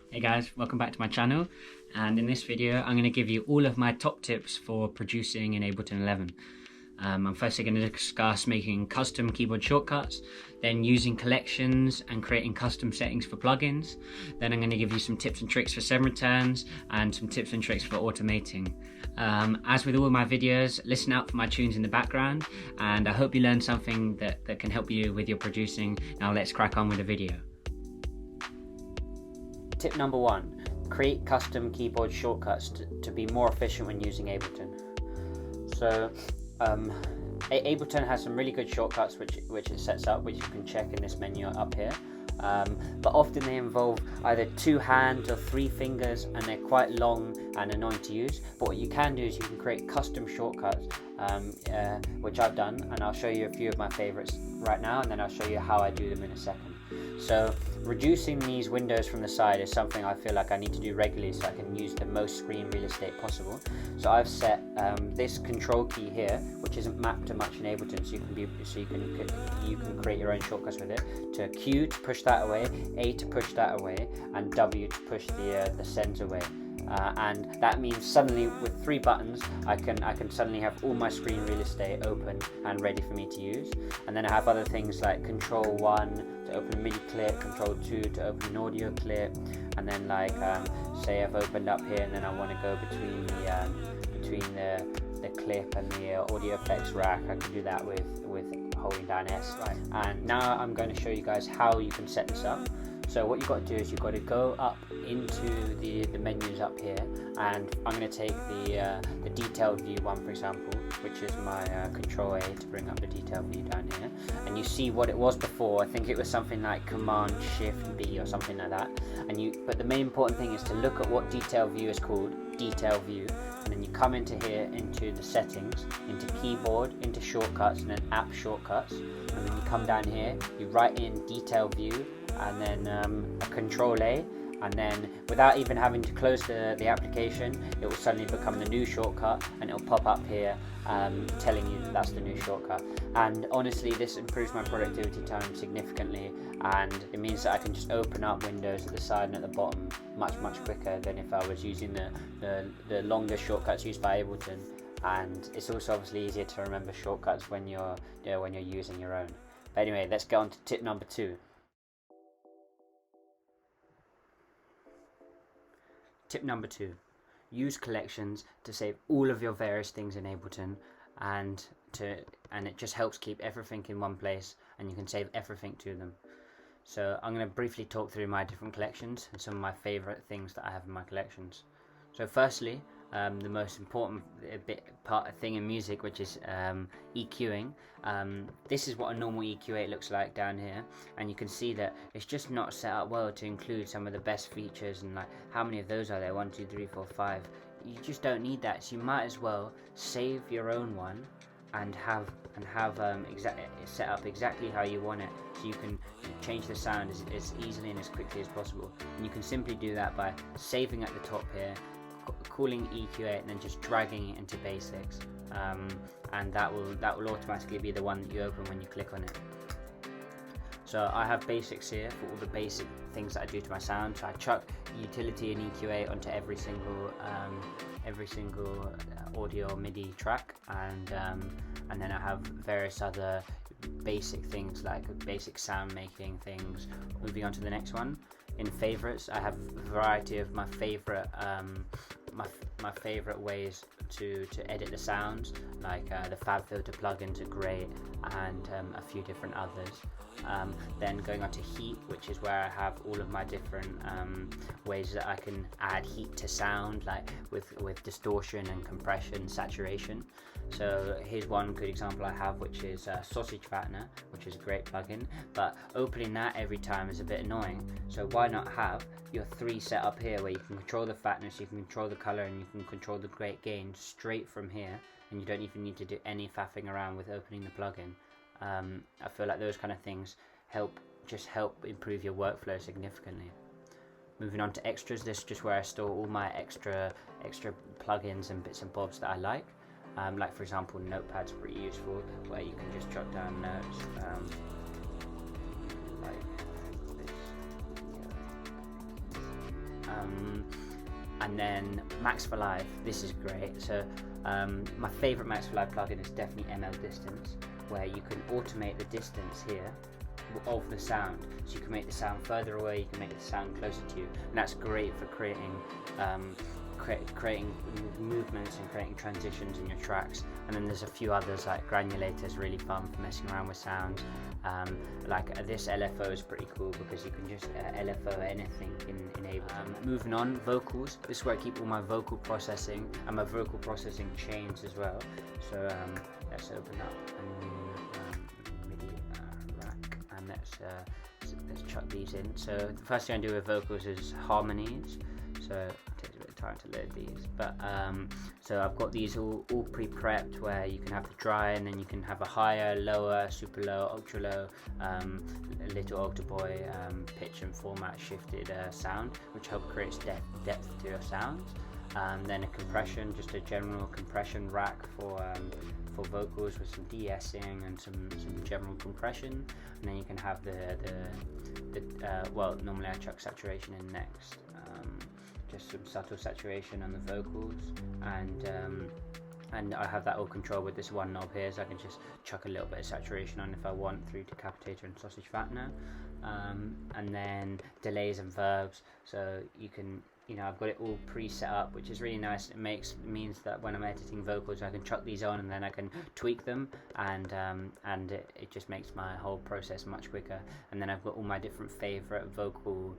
Hey guys, welcome back to my channel, and in this video I'm going to give you all of my top tips for producing in Ableton 11. I'm firstly going to discuss making custom keyboard shortcuts, then using collections and creating custom settings for plugins. Then I'm going to give you some tips and tricks for send returns and some tips and tricks for automating. As with all my videos, listen out for my tunes in the background, and I hope you learned something that can help you with your producing. Now let's crack on with the video. Tip number 1, create custom keyboard shortcuts to be more efficient when using Ableton. So Ableton has some really good shortcuts which it sets up, which you can check in this menu up here. But often they involve either 2 hands or 3 fingers, and they're quite long and annoying to use. But what you can do is you can create custom shortcuts, which I've done, and I'll show you a few of my favorites right now, and then I'll show you how I do them in a second. So reducing these windows from the side is something I feel like I need to do regularly so I can use the most screen real estate possible. So I've set this control key here, which isn't mapped to much in Ableton, so you can create your own shortcuts with it. To Q to push that away, A to push that away, and W to push the sends away. And that means suddenly with 3 buttons I can suddenly have all my screen real estate open and ready for me to use. And then I have other things like Control 1 to open a MIDI clip, Control 2 to open an audio clip, and then like say I've opened up here and then I want to go between the clip and the audio effects rack. I can do that with holding down S. Right. And now I'm going to show you guys how you can set this up. So what you've got to do is you've got to go up into the menus up here, and I'm going to take the detailed view one, for example, which is my Control A to bring up the detailed view down here. And you see what it was before. I think it was something like Command Shift B or something like that. But the main important thing is to look at what detailed view is called, detail view, and then you come into here, into the settings, into keyboard, into shortcuts, and then app shortcuts, and then you come down here, you write in detail view, and then a Control A, and then without even having to close the application, it will suddenly become the new shortcut, and it'll pop up here telling you that that's the new shortcut. And honestly, this improves my productivity time significantly, and it means that I can just open up windows at the side and at the bottom much quicker than if I was using the longer shortcuts used by Ableton. And it's also obviously easier to remember shortcuts when you're using your own. But anyway, let's get on to tip number 2. Tip number 2, use collections to save all of your various things in Ableton, and it just helps keep everything in one place, and you can save everything to them. So I'm going to briefly talk through my different collections and some of my favorite things that I have in my collections. So firstly, the most important thing in music, which is EQing. This is what a normal EQ8 looks like down here, and you can see that it's just not set up well to include some of the best features, and like how many of those are there? 1, 2, 3, 4, 5. You just don't need that, so you might as well save your own one and have set up exactly how you want it, so you can change the sound as easily and as quickly as possible. And you can simply do that by saving at the top here, calling EQ8, and then just dragging it into basics, and that will automatically be the one that you open when you click on it. So I have basics here for all the basic things that I do to my sound. So I chuck utility and EQ8 onto every single audio MIDI track, and then I have various other basic things like basic sound making things. Moving on to the next one. In favorites, I have a variety of my favorite my favorite ways to edit the sounds, like the FabFilter plugins are great, and a few different others. Then going on to heat, which is where I have all of my different ways that I can add heat to sound, like with distortion and compression, saturation. So here's one good example I have, which is Sausage Fattener, which is a great plugin, but opening that every time is a bit annoying. So why not have your 3 set up here, where you can control the fatness, you can control the color, and you can control the great gain straight from here, and you don't even need to do any faffing around with opening the plugin. I feel like those kind of things help improve your workflow significantly. Moving on to extras, this is just where I store all my extra plugins and bits and bobs that I like. Like for example, Notepad's pretty useful, where you can just jot down notes, like this. And then Max for Live, this is great. So my favorite Max for Live plugin is definitely ML Distance, where you can automate the distance here of the sound. So you can make the sound further away, you can make the sound closer to you, and that's great for creating movements and creating transitions in your tracks. And then there's a few others, like Granulator is really fun for messing around with sounds. This LFO is pretty cool because you can just LFO anything in Ableton. Moving on, vocals. This is where I keep all my vocal processing and my vocal processing chains as well. So let's open up a new MIDI rack, and let's chuck these in. So the first thing I do with vocals is harmonies. So it takes a bit of time to load these, but so I've got these all pre-prepped, where you can have the dry, and then you can have a higher, lower, super low, ultra low, little altar boy, pitch and format shifted sound, which help create depth to your sounds. Then a compression, just a general compression rack for vocals with some de-essing and some general compression. And then you can have well, normally I chuck saturation in next. Just some subtle saturation on the vocals, and I have that all controlled with this one knob here, so I can just chuck a little bit of saturation on if I want through Decapitator and Sausage Fattener. And then delays and verbs, so you can, I've got it all pre-set up, which is really nice. It means that when I'm editing vocals, I can chuck these on and then I can tweak them, and it just makes my whole process much quicker. And then I've got all my different favorite vocal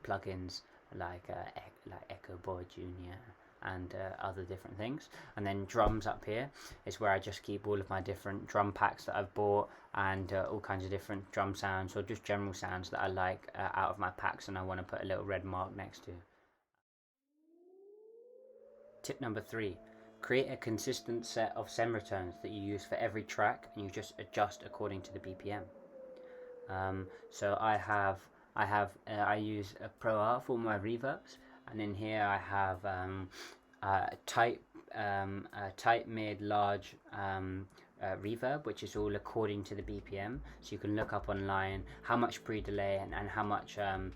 plugins, like Echo Boy Jr. and other different things. And then drums up here is where I just keep all of my different drum packs that I've bought, and all kinds of different drum sounds or just general sounds that I like out of my packs, and I want to put a little red mark next to. Tip number 3, create a consistent set of semitones that you use for every track, and you just adjust according to the BPM. So I use a Pro R for my reverbs, and in here I have tight, mid, large reverb, which is all according to the BPM. So you can look up online how much pre-delay and how much a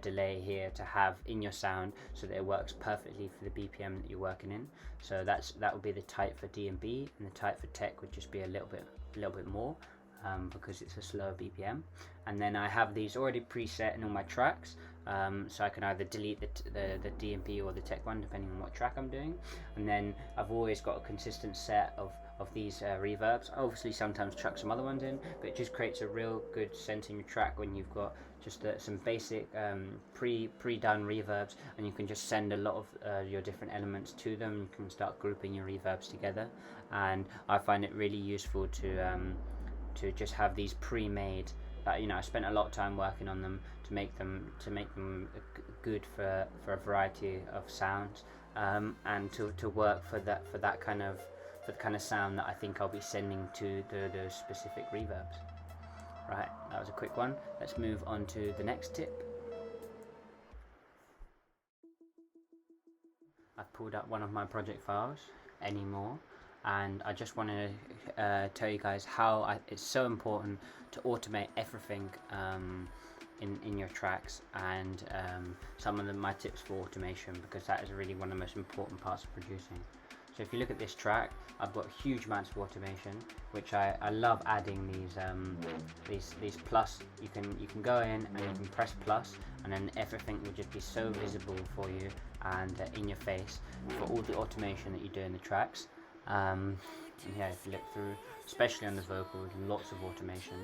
delay here to have in your sound, so that it works perfectly for the BPM that you're working in. So that would be the tight for D&B, and the tight for tech would just be a little bit more. Because it's a slower BPM. And then I have these already preset in all my tracks, so I can either delete the DMP or the tech one depending on what track I'm doing. And then I've always got a consistent set of these reverbs. I obviously sometimes chuck some other ones in, but it just creates a real good sense in your track when you've got just some basic pre-done reverbs, and you can just send a lot of your different elements to them. You can start grouping your reverbs together, and I find it really useful to just have these pre-made. I spent a lot of time working on them to make them good for a variety of sounds, and to work for the kind of sound that I think I'll be sending to those specific reverbs. Right, that was a quick one. Let's move on to the next tip. I've pulled up one of my project files, Anymore, and I just want to tell you guys how it's so important to automate everything in your tracks, and some of my tips for automation, because that is really one of the most important parts of producing. So if you look at this track, I've got huge amounts of automation, which I love adding these plus. You can go in and you can press plus, and then everything will just be so visible for you and in your face for all the automation that you do in the tracks. And yeah, if you look through, especially on the vocals, lots of automation.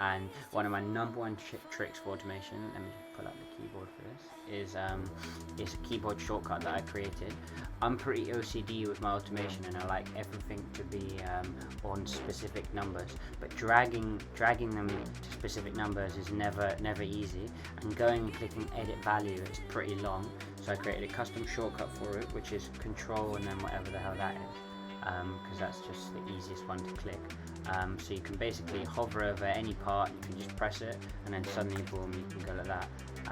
And one of my number one tricks for automation, let me just pull out the keyboard for this, is a keyboard shortcut that I created. I'm pretty OCD with my automation, and I like everything to be on specific numbers, but dragging them to specific numbers is never easy, and going and clicking edit value is pretty long. So I created a custom shortcut for it, which is Control and then whatever the hell that is, because that's just the easiest one to click. So you can basically hover over any part, you can just press it, and then suddenly boom, you can go like that,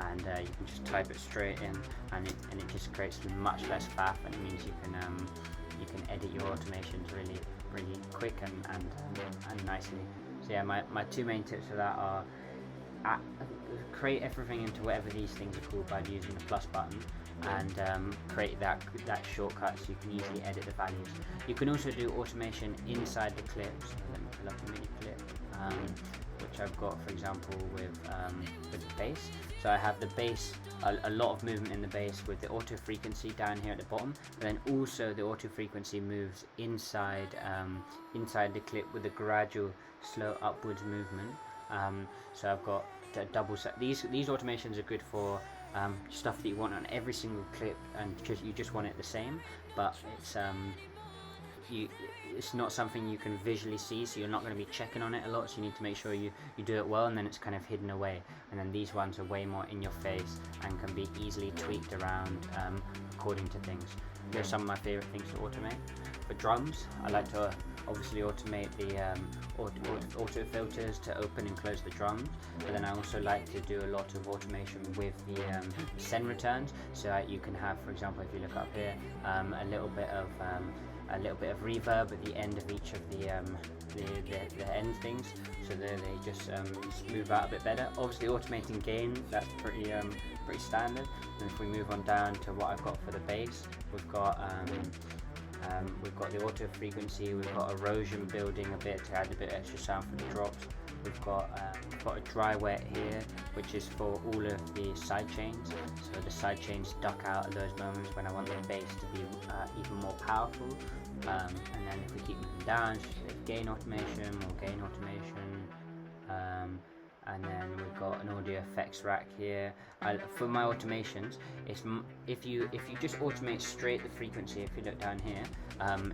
and you can just type it straight in, and it just creates much less faff, and it means you can edit your automations really quick and nicely. So yeah, my two main tips for that are create everything into whatever these things are called by using the plus button, and create that shortcut so you can easily edit the values. You can also do automation inside the clip. So let me pull up a mini clip, which I've got, for example, with the bass. So I have the bass, a lot of movement in the bass with the auto frequency down here at the bottom, but then also the auto frequency moves inside inside the clip with a gradual, slow upwards movement. So I've got a double set. These automations are good for stuff that you want on every single clip, and you just want it the same, but it's not something you can visually see, so you're not going to be checking on it a lot, so you need to make sure you do it well, and then it's kind of hidden away. And then these ones are way more in your face and can be easily tweaked around according to things. Here's some of my favorite things to automate. For drums, I like to obviously automate the auto filters to open and close the drums, but then I also like to do a lot of automation with the send returns, so you can have, for example, if you look up here, a little bit of reverb at the end of each of the end things, so they just smooth out a bit better. Obviously automating gain, that's pretty standard. And if we move on down to what I've got for the bass, we've got the auto frequency, we've got erosion building a bit to add a bit extra sound for the drops. We've got a dry wet here, which is for all of the side chains. So the side chains duck out at those moments when I want the bass to be even more powerful. And then if we keep moving down, gain automation, more gain automation. And then we've got an audio effects rack here. For my automations, if you just automate straight the frequency, if you look down here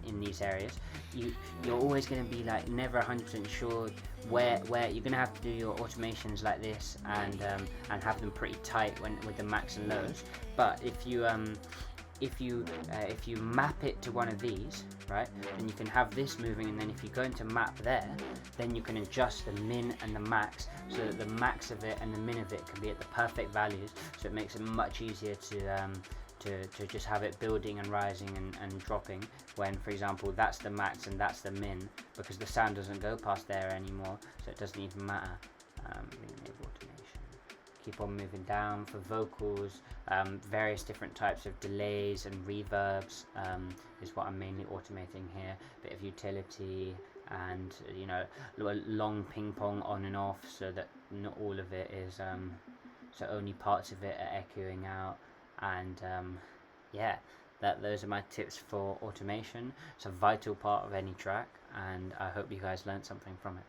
in these areas, you're always going to be like never 100% sure where you're going to have to do your automations like this, and have them pretty tight with the max and lows. But if you map it to one of these, right, then you can have this moving, and then if you go into map there, then you can adjust the min and the max, so that the max of it and the min of it can be at the perfect values, so it makes it much easier to just have it building and rising and dropping when, for example, that's the max and that's the min, because the sound doesn't go past there anymore, so it doesn't even matter. Enable automation. Keep on moving down. For vocals, various different types of delays and reverbs is what I'm mainly automating here. Bit of utility, and long ping pong on and off, so that not all of it is so only parts of it are echoing out. And yeah, those are my tips for automation. It's a vital part of any track, and I hope you guys learned something from it.